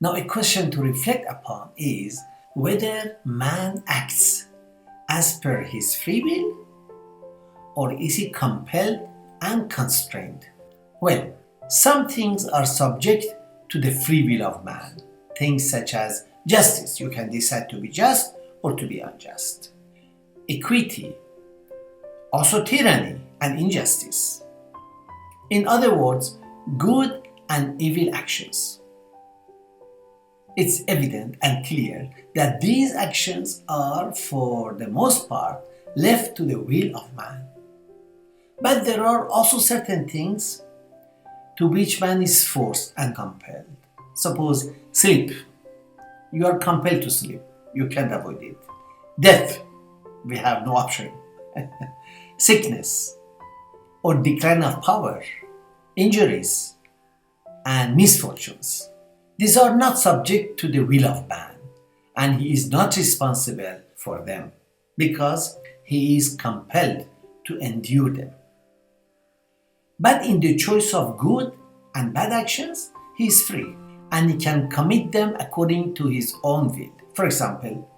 Now, a question to reflect upon is whether man acts as per his free will or is he compelled and constrained? Well, some things are subject to the free will of man. Things such as justice, you can decide to be just or to be unjust. Equity, also tyranny and injustice. In other words, good and evil actions. It's evident and clear that these actions are, for the most part, left to the will of man. But there are also certain things to which man is forced and compelled. Suppose sleep. You are compelled to sleep. You can't avoid it. Death. We have no option. Sickness or decline of power, injuries, and misfortunes. These are not subject to the will of man, and he is not responsible for them because he is compelled to endure them. But in the choice of good and bad actions, he is free and he can commit them according to his own will. For example,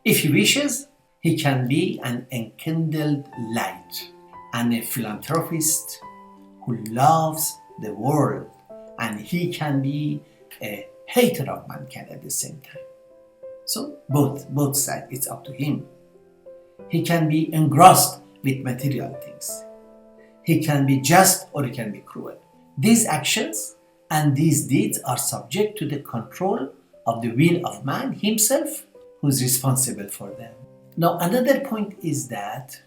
if he wishes, he can be an enkindled light and a philanthropist who loves the world, and he can be a hater of mankind at the same time. So both sides, it's up to him. He can be engrossed with material things. He can be just or he can be cruel. These actions and these deeds are subject to the control of the will of man himself, who is responsible for them. Now, another point is that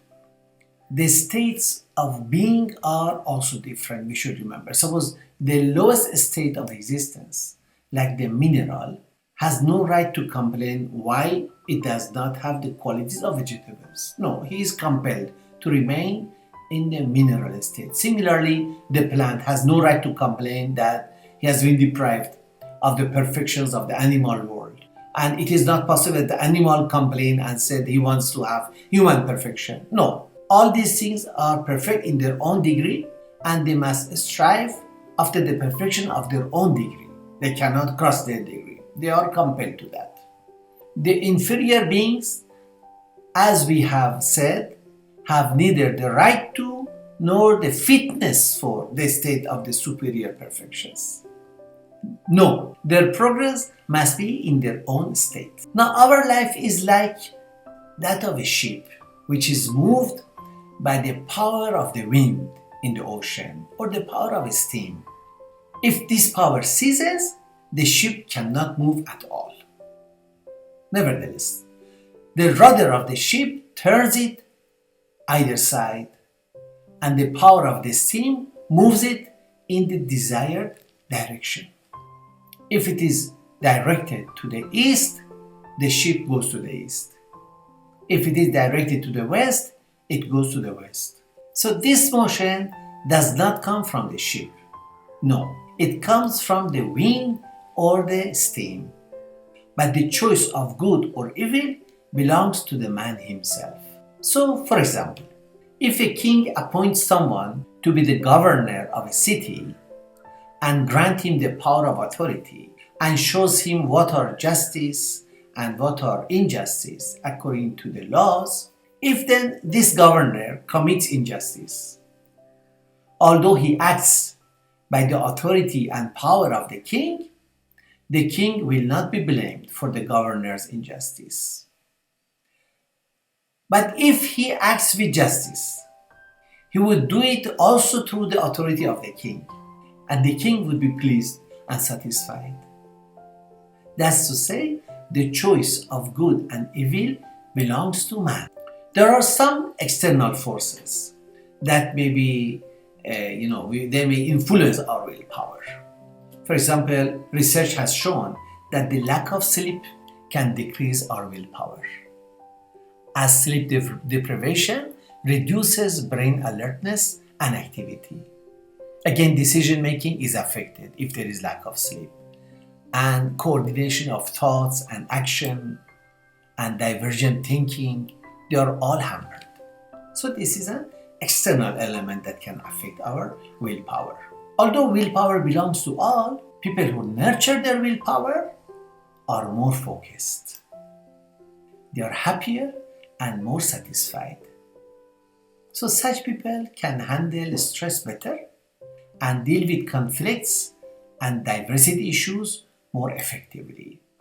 the states of being are also different, we should remember. Suppose the lowest state of existence, like the mineral, has no right to complain why it does not have the qualities of vegetables. No, he is compelled to remain in the mineral state. Similarly, the plant has no right to complain that he has been deprived of the perfections of the animal world. And it is not possible that the animal complained and said he wants to have human perfection. No, all these things are perfect in their own degree and they must strive after the perfection of their own degree. They cannot cross their degree. They are compelled to that. The inferior beings, as we have said, have neither the right to nor the fitness for the state of the superior perfections. No, their progress must be in their own state. Now, our life is like that of a ship which is moved by the power of the wind in the ocean or the power of steam. If this power ceases, the ship cannot move at all. Nevertheless, the rudder of the ship turns it either side, and the power of the steam moves it in the desired direction. If it is directed to the east, the ship goes to the east. If it is directed to the west, it goes to the west. So this motion does not come from the ship. No, it comes from the wind or the steam. But the choice of good or evil belongs to the man himself. So, for example, if a king appoints someone to be the governor of a city and grant him the power of authority and shows him what are justice and what are injustice according to the laws, if then this governor commits injustice, although he acts by the authority and power of the king will not be blamed for the governor's injustice. But if he acts with justice, he would do it also through the authority of the king, and the king would be pleased and satisfied. That's to say, the choice of good and evil belongs to man. There are some external forces that may be, they may influence our willpower. For example, research has shown that the lack of sleep can decrease our willpower, as sleep deprivation reduces brain alertness and activity. Again, decision making is affected if there is lack of sleep, and coordination of thoughts and action and divergent thinking, they are all hampered. So this is an external element that can affect our willpower. Although willpower belongs to all, people who nurture their willpower are more focused. They are happier and more satisfied. So such people can handle stress better and deal with conflicts and diversity issues more effectively.